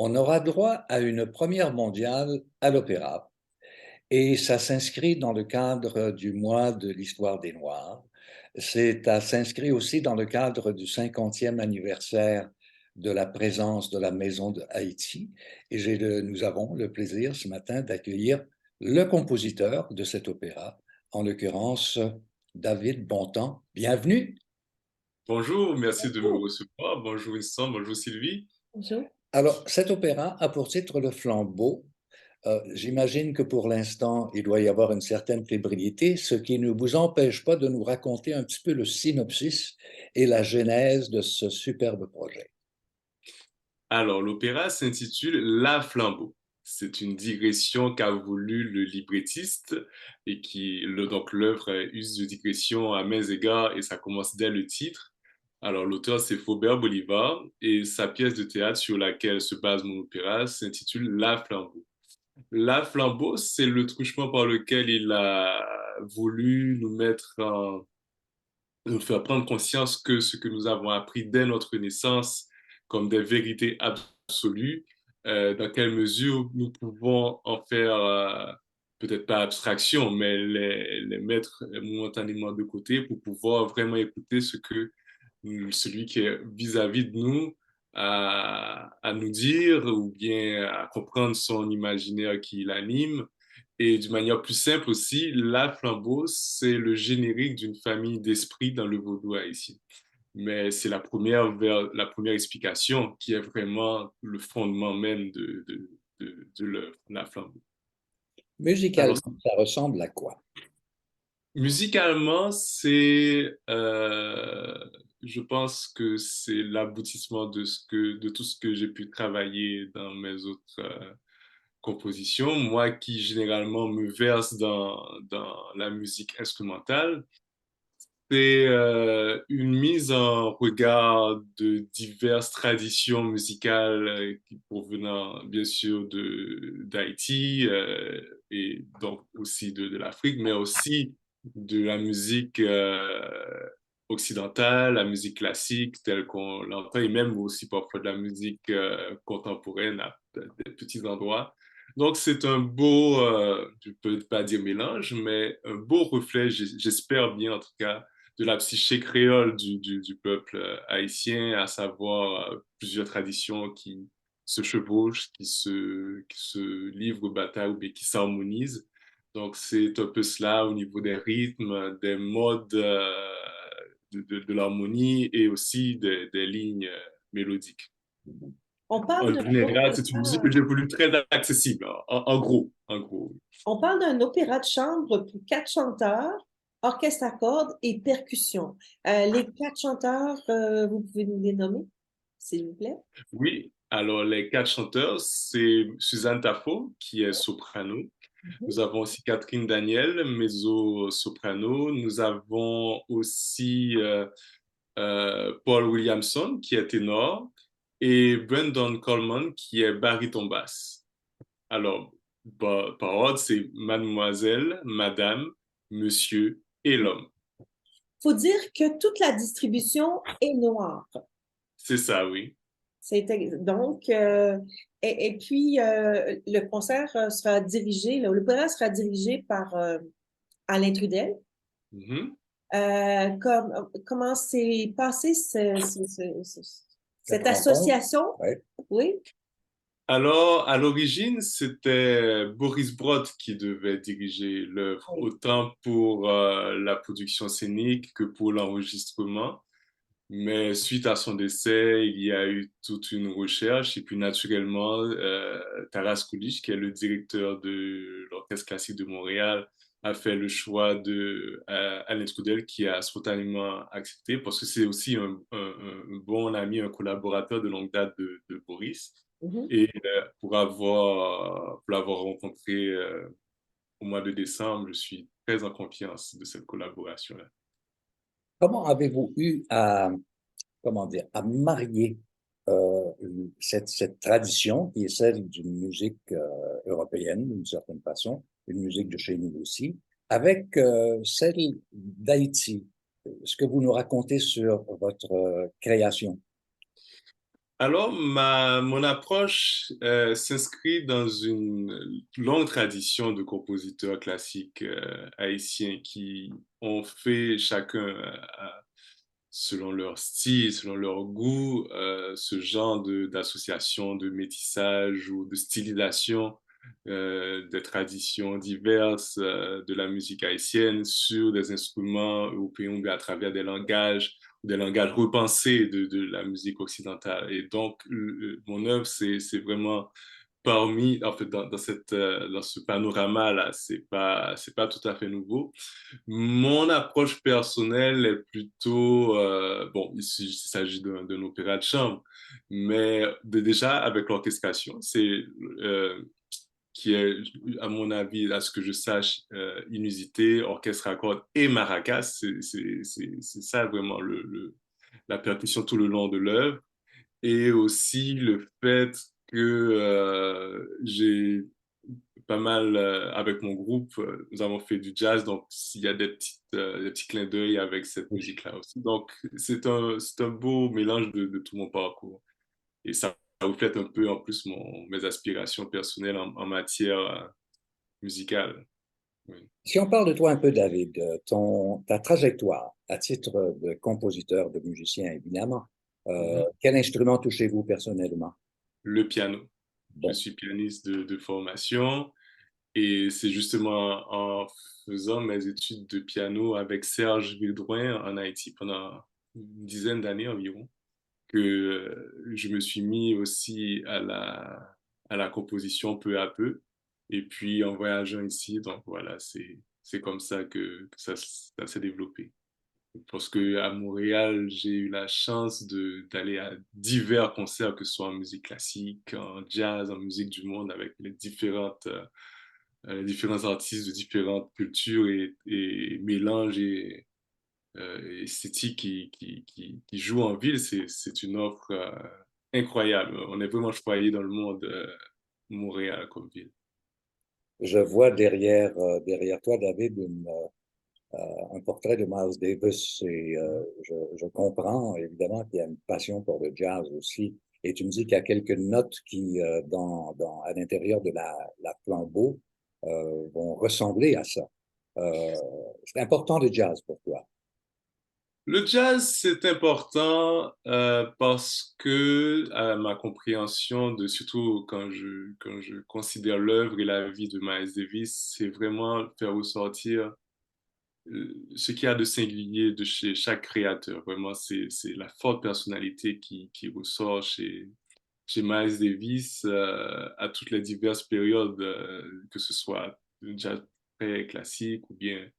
On aura droit à une première mondiale à l'Opéra et ça s'inscrit dans le cadre du mois de l'histoire des Noirs. Ça s'inscrit aussi dans le cadre du 50e anniversaire de la présence de la Maison de Haïti et nous avons le plaisir ce matin d'accueillir le compositeur de cet opéra, en l'occurrence David Bontemps. Bienvenue. Bonjour, merci de me recevoir. Bonjour Vincent, bonjour Sylvie. Bonjour. Alors, cet opéra a pour titre Le Flambeau. J'imagine que pour l'instant, il doit y avoir une certaine fébrilité, ce qui ne vous empêche pas de nous raconter un petit peu le synopsis et la genèse de ce superbe projet. Alors, l'opéra s'intitule La Flambeau. C'est une digression qu'a voulu le librettiste et donc l'œuvre use de digression à mains égards et ça commence dès le titre. Alors, l'auteur, c'est Faubert Bolivar et sa pièce de théâtre sur laquelle se base mon opéra s'intitule La Flambeau. La Flambeau, c'est le truchement par lequel il a voulu nous faire prendre conscience que ce que nous avons appris dès notre naissance comme des vérités absolues, dans quelle mesure nous pouvons en faire, peut-être pas abstraction, mais les mettre momentanément de côté pour pouvoir vraiment écouter ce que celui qui est vis-à-vis de nous à nous dire ou bien à comprendre son imaginaire qui l'anime. Et d'une manière plus simple aussi, la flambeau, c'est le générique d'une famille d'esprit dans le vaudou haïtien. Mais c'est la première explication qui est vraiment le fondement même de l'œuvre, la flambeau. Alors, Musicalement, ça ressemble à quoi? musicalement, je pense que c'est l'aboutissement de tout ce que j'ai pu travailler dans mes autres compositions. Moi qui généralement me verse dans la musique instrumentale, c'est une mise en regard de diverses traditions musicales provenant bien sûr d'Haïti et donc aussi de l'Afrique, mais aussi de la musique occidentale, la musique classique telle qu'on l'entend, et même aussi parfois de la musique contemporaine à des petits endroits. Donc c'est un beau, je ne peux pas dire mélange, mais un beau reflet, j'espère bien en tout cas, de la psyché créole du peuple haïtien, à savoir plusieurs traditions qui se chevauchent, qui se livrent bataille ou bien qui s'harmonisent. Donc, c'est un peu cela au niveau des rythmes, des modes de l'harmonie et aussi des lignes mélodiques. On parle En d'un général, c'est une musique opéra, que j'ai voulu très accessible, en gros, en gros. on parle d'un opéra de chambre pour quatre chanteurs, orchestre à cordes et percussions. Les quatre chanteurs, vous pouvez nous les nommer, s'il vous plaît? Oui, alors les quatre chanteurs, c'est Suzanne Tafo, qui est soprano. Mhm. Nous avons aussi Catherine Daniel, mezzo-soprano. Nous avons aussi Paul Williamson, qui est ténor, et Brendan Coleman, qui est baryton basse. Alors, par ordre, c'est mademoiselle, madame, monsieur et l'homme. Faut dire que toute la distribution est noire. C'est ça, oui. Donc, et puis, le concert sera dirigé, l'opéra sera dirigé par Alain Trudel. Mhm. Comment s'est passé Cette cette rencontre? association? Ouais. Oui. Alors, à l'origine, c'était Boris Brod qui devait diriger l'œuvre, Oui. autant pour la production scénique que pour l'enregistrement. Mais suite à son décès, il y a eu toute une recherche et puis naturellement, Taras Kulic, qui est le directeur de l'Orchestre classique de Montréal, a fait le choix de Alain Trudel qui a spontanément accepté parce que c'est aussi un bon ami, un collaborateur de longue date de Boris. Mhm. Et pour l'avoir rencontré au mois de décembre, je suis très en confiance de cette collaboration-là. Comment avez-vous eu à, comment dire, à marier euh, cette tradition qui est celle d'une musique européenne d'une certaine façon, une musique de chez nous aussi, avec celle d'Haïti? Ce que vous nous racontez sur votre création. Alors, mon approche s'inscrit dans une longue tradition de compositeurs classiques haïtiens qui ont fait chacun, selon leur style, selon leur goût, ce genre d'association, de métissage ou de stylisation des traditions diverses de la musique haïtienne sur des instruments européens ou bien à travers des langages repensés de la musique occidentale. Et donc, mon œuvre, c'est vraiment parmi, en fait, dans ce panorama-là, c'est pas tout à fait nouveau. Mon approche personnelle est plutôt, bon, ici, il s'agit d'un opéra de chambre, mais déjà avec l'orchestration, euh, qui est, à mon avis, à ce que je sache, inusité, orchestre à cordes et maracas, c'est ça vraiment la percussion tout le long de l'œuvre. Et aussi le fait que j'ai pas mal avec mon groupe, nous avons fait du jazz, donc il y a des petits clins d'œil avec cette musique-là aussi. Donc c'est un beau mélange de tout mon parcours. Et ça reflète un peu en plus mes aspirations personnelles en matière musicale. Oui. Si on parle de toi un peu, David, ta trajectoire à titre de compositeur, de musicien, évidemment, Mhm. quel instrument touchez-vous personnellement? Le piano. Je Bon, suis pianiste de formation. Et c'est justement en faisant mes études de piano avec Serge Vildrouin en Haïti pendant une dizaine d'années environ que je me suis mis aussi à la composition peu à peu. Et puis en voyageant ici, donc voilà, c'est comme ça que ça s'est développé. Parce que à Montréal, j'ai eu la chance d'aller à divers concerts, que ce soit en musique classique, en jazz, en musique du monde, avec les différents artistes de différentes cultures et mélanges et esthétiques qui jouent en ville. C'est une offre incroyable. On est vraiment choyé dans le monde Montréal comme ville. je vois derrière toi, David, un portrait de Miles Davis et je comprends évidemment qu'il y a une passion pour le jazz aussi. Et tu me dis qu'il y a quelques notes qui, à l'intérieur de la flambeau, vont ressembler à ça. Euh, c'est important le jazz pour toi. Le jazz, c'est important parce que, à ma compréhension, surtout quand je considère l'œuvre et la vie de Miles Davis, c'est vraiment faire ressortir ce qu'il y a de singulier de chez chaque créateur. Vraiment, c'est la forte personnalité qui ressort chez Miles Davis à toutes les diverses périodes, que ce soit le jazz très classique ou bien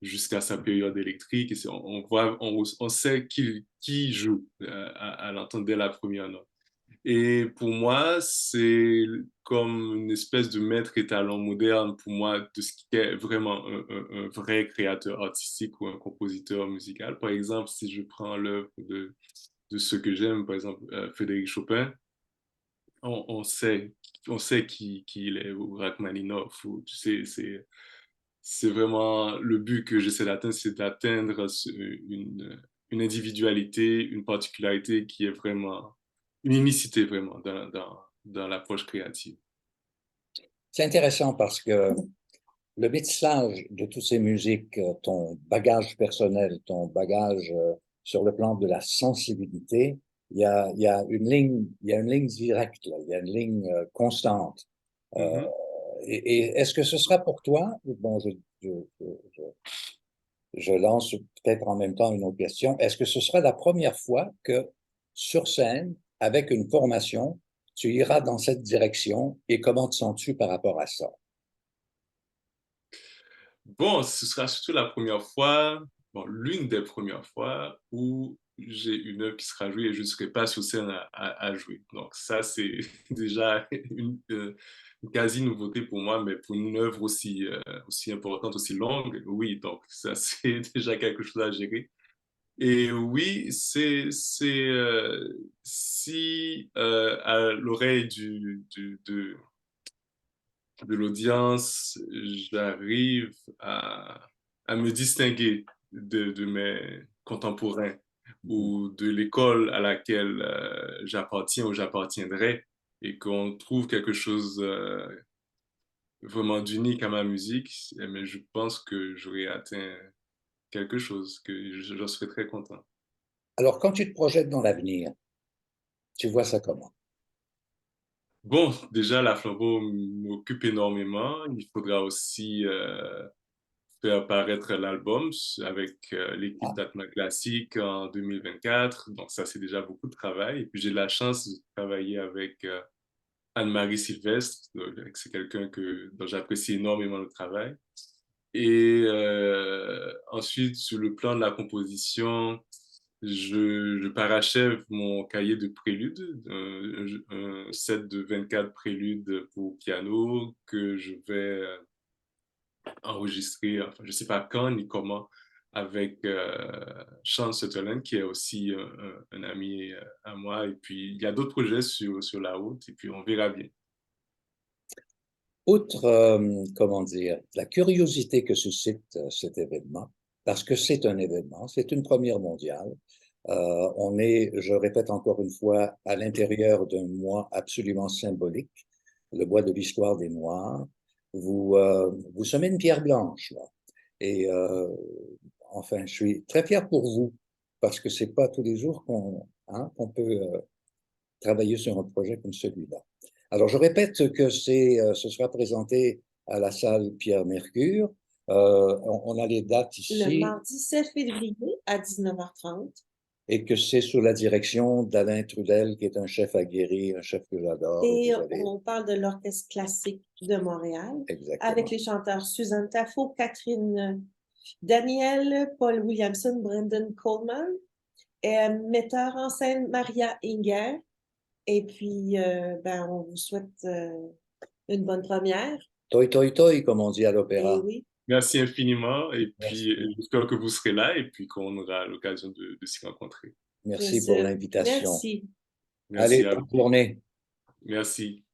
jusqu'à sa période électrique. Et on voit, on sait qui joue à l'entendre dès la première note. Et pour moi, c'est comme une espèce de maître étalon moderne pour moi de ce qui est vraiment un vrai créateur artistique ou un compositeur musical. Par exemple, si je prends l'œuvre de ceux que j'aime, par exemple Frédéric Chopin, on sait, on sait qui il est, ou Rachmaninoff, ou tu sais, c'est vraiment le but que j'essaie d'atteindre, c'est d'atteindre une individualité, une particularité qui est vraiment, une unicité vraiment dans l'approche créative. C'est intéressant parce que le métissage de toutes ces musiques, ton bagage personnel, ton bagage sur le plan de la sensibilité, il y a une ligne, il y a une ligne directe, là, il y a une ligne constante. Euh, Mhm. et est-ce que ce sera pour toi, bon, je, je, je lance peut-être en même temps une autre question, est-ce que ce sera la première fois que sur scène, avec une formation, tu iras dans cette direction et comment te sens-tu par rapport à ça? Bon, ce sera surtout la première fois, bon, l'une des premières fois où j'ai une œuvre qui sera jouée et je ne serai pas sur scène à jouer. Donc ça, c'est déjà une quasi-nouveauté pour moi, mais pour une œuvre aussi importante, aussi longue, oui, donc ça, c'est déjà quelque chose à gérer. Et oui, si à l'oreille de l'audience, j'arrive à me distinguer de mes contemporains. ou de l'école à laquelle j'appartiens ou j'appartiendrai et qu'on trouve quelque chose vraiment d'unique à ma musique, mais je pense que j'aurais atteint quelque chose, que j'en serais très content. Alors, quand tu te projettes dans l'avenir, tu vois ça comment? Bon, déjà, la flambeau m'occupe énormément. Il faudra aussi faire paraître l'album avec l'équipe Ah, d'Atma Classique en 2024. Donc ça, c'est déjà beaucoup de travail. Et puis j'ai la chance de travailler avec Anne-Marie Sylvestre. C'est quelqu'un dont j'apprécie énormément le travail. Et ensuite, sur le plan de la composition, je parachève mon cahier de préludes, un set de 24 préludes pour piano que je vais enregistrer, enfin, je ne sais pas quand ni comment, avec Sean Sutherland, qui est aussi un ami à moi. Et puis, il y a d'autres projets sur la route, et puis on verra bien. outre, comment dire, la curiosité que suscite cet événement, parce que c'est un événement, c'est une première mondiale. On est, je répète encore une fois, à l'intérieur d'un mois absolument symbolique, le mois de l'histoire des Noirs. Vous semez une pierre blanche, là. Et enfin, je suis très fier pour vous, parce que c'est pas tous les jours qu'on peut travailler sur un projet comme celui-là. Alors, je répète que ce sera présenté à la salle Pierre-Mercure. On a les dates Le ici mardi 7 février à 19h30. et que c'est sous la direction d'Alain Trudel, qui est un chef aguerri, un chef que j'adore. Et Vous avez on parle de l'Orchestre classique de Montréal avec exactement. les chanteurs Suzanne Taffo, Catherine Daniel, Paul Williamson, Brendan Coleman, et metteur en scène Maria Inger. Et puis, ben, on vous souhaite une bonne première. Toi, toi, toi, comme on dit à Et l'opéra. oui, Merci infiniment, et puis Merci. j'espère que vous serez là, et puis qu'on aura l'occasion de s'y rencontrer. bien Merci pour sûr. l'invitation. Merci. Merci Allez, à vous. bonne journée. Merci.